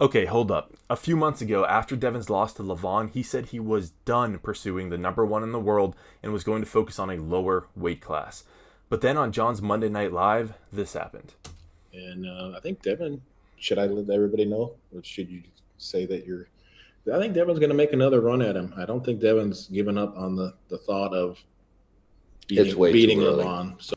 Okay, hold up. A few months ago, after Devon's loss to Lavon, he said he was done pursuing the number one in the world and was going to focus on a lower weight class. But then on John's Monday Night Live, this happened. And I think Devin, should I let everybody know? Or should you say that you're. I think Devin's going to make another run at him. I don't think Devin's given up on the thought of It's way beating too early. Lavon. So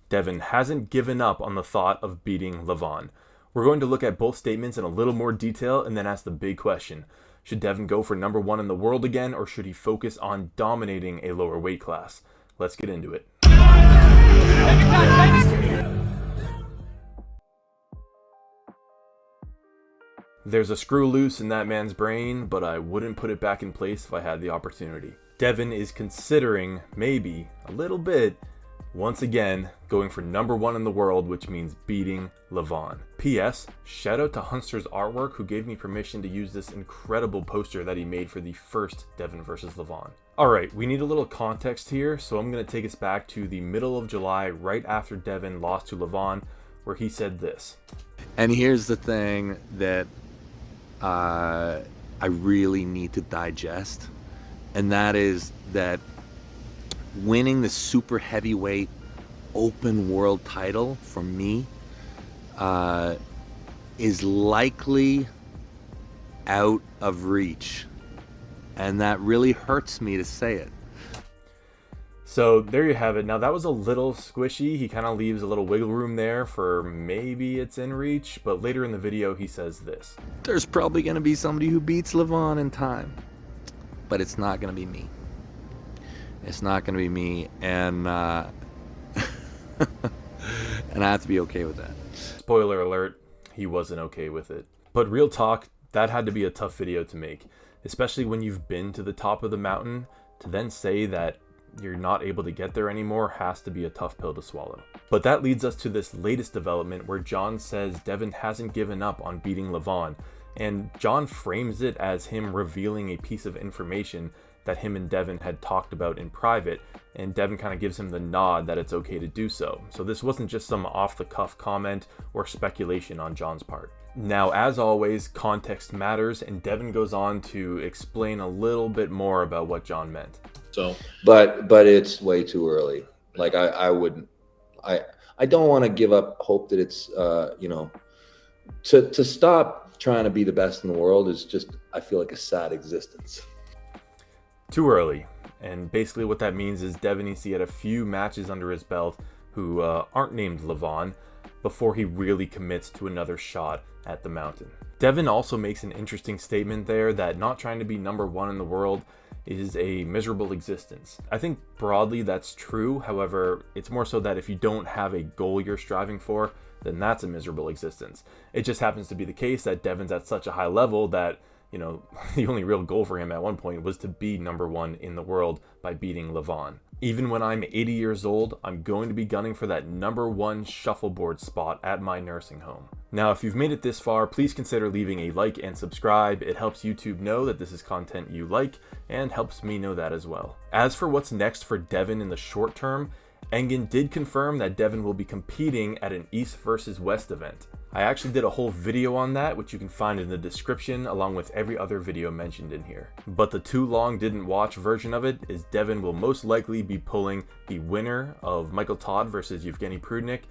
Devon hasn't given up on the thought of beating Lavon. We're going to look at both statements in a little more detail and then ask the big question. Should Devon go for number one in the world again, or should he focus on dominating a lower weight class? Let's get into it. There's a screw loose in that man's brain, but I wouldn't put it back in place if I had the opportunity. Devon is considering, maybe, a little bit, once again, going for number one in the world, which means beating Lavon. P.S. Shout out to Hunster's Artwork, who gave me permission to use this incredible poster that he made for the first Devon versus Lavon. Alright, we need a little context here, so I'm going to take us back to the middle of July, right after Devon lost to Lavon, where he said this. And here's the thing that I really need to digest, and that is that winning the super heavyweight open world title for me is likely out of reach, and that really hurts me to say it. So there you have it. Now that was a little squishy. He kind of leaves a little wiggle room there for maybe it's in reach, but later in the video he says this. There's probably going to be somebody who beats Lavon in time, but it's not going to be me. It's not going to be me, and and I have to be okay with that. Spoiler alert, he wasn't okay with it. But real talk, that had to be a tough video to make, especially when you've been to the top of the mountain. To then say that you're not able to get there anymore has to be a tough pill to swallow. But that leads us to this latest development where John says Devon hasn't given up on beating Lavon, and John frames it as him revealing a piece of information that him and Devon had talked about in private, and Devon kind of gives him the nod that it's okay to do so. So this wasn't just some off-the-cuff comment or speculation on John's part. Now, as always, context matters, and Devon goes on to explain a little bit more about what John meant. So, but it's way too early. Like I wouldn't. I don't want to give up hope that it's to stop trying to be the best in the world is just, I feel like, a sad existence. Too early. And basically what that means is Devon needs to get a few matches under his belt who aren't named Lavon before he really commits to another shot at the mountain. Devon also makes an interesting statement there that not trying to be number one in the world is a miserable existence. I think broadly that's true. However, it's more so that if you don't have a goal you're striving for, then that's a miserable existence. It just happens to be the case that Devon's at such a high level that, you know, the only real goal for him at one point was to be number one in the world by beating Lavon. Even when I'm 80 years old, I'm going to be gunning for that number one shuffleboard spot at my nursing home. Now, if you've made it this far, please consider leaving a like and subscribe. It helps YouTube know that this is content you like and helps me know that as well. As for what's next for Devon in the short term, Engen did confirm that Devon will be competing at an East versus West event. I actually did a whole video on that, which you can find in the description along with every other video mentioned in here. But the too long didn't watch version of it is Devon will most likely be pulling the winner of Michael Todd versus Yevgeny Prudnik,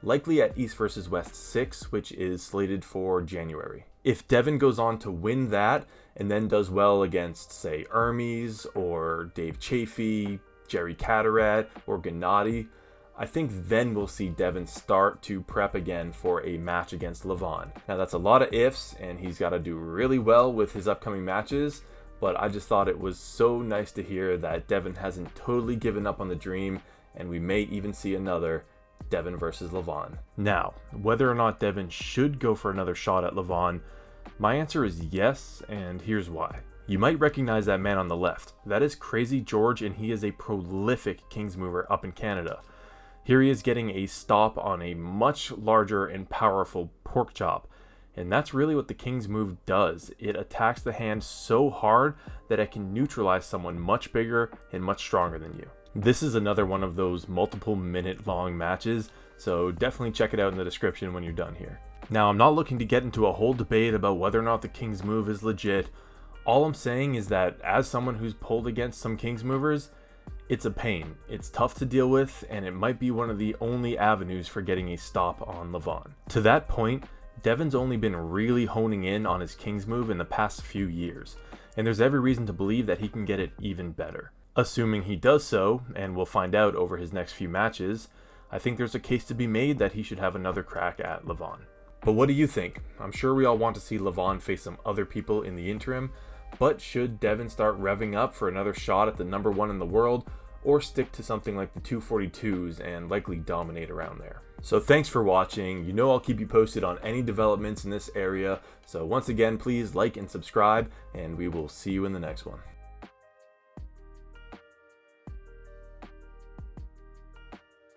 likely at East versus West 6, which is slated for January. If Devon goes on to win that and then does well against, say, Hermes or Dave Chafee, Jerry Cataret, or Gennady, I think then we'll see Devon start to prep again for a match against Lavon. Now that's a lot of ifs, and he's got to do really well with his upcoming matches, but I just thought it was so nice to hear that Devon hasn't totally given up on the dream, and we may even see another Devon versus Lavon. Now, whether or not Devon should go for another shot at Lavon, my answer is yes, and here's why. You might recognize that man on the left. That is Crazy George, and he is a prolific Kings mover up in Canada. Here he is getting a stop on a much larger and powerful pork chop. And that's really what the Kings move does. It attacks the hand so hard that it can neutralize someone much bigger and much stronger than you. This is another one of those multiple minute long matches, so definitely check it out in the description when you're done here. Now, I'm not looking to get into a whole debate about whether or not the King's move is legit. All I'm saying is that as someone who's pulled against some King's movers, it's a pain. It's tough to deal with, and it might be one of the only avenues for getting a stop on Lavon. To that point, Devon's only been really honing in on his King's move in the past few years, and there's every reason to believe that he can get it even better. Assuming he does so, and we'll find out over his next few matches, I think there's a case to be made that he should have another crack at Lavon. But what do you think? I'm sure we all want to see Lavon face some other people in the interim, but should Devin start revving up for another shot at the number 1 in the world, or stick to something like the 242s and likely dominate around there? So thanks for watching. You know I'll keep you posted on any developments in this area, so once again, please like and subscribe, and we will see you in the next one.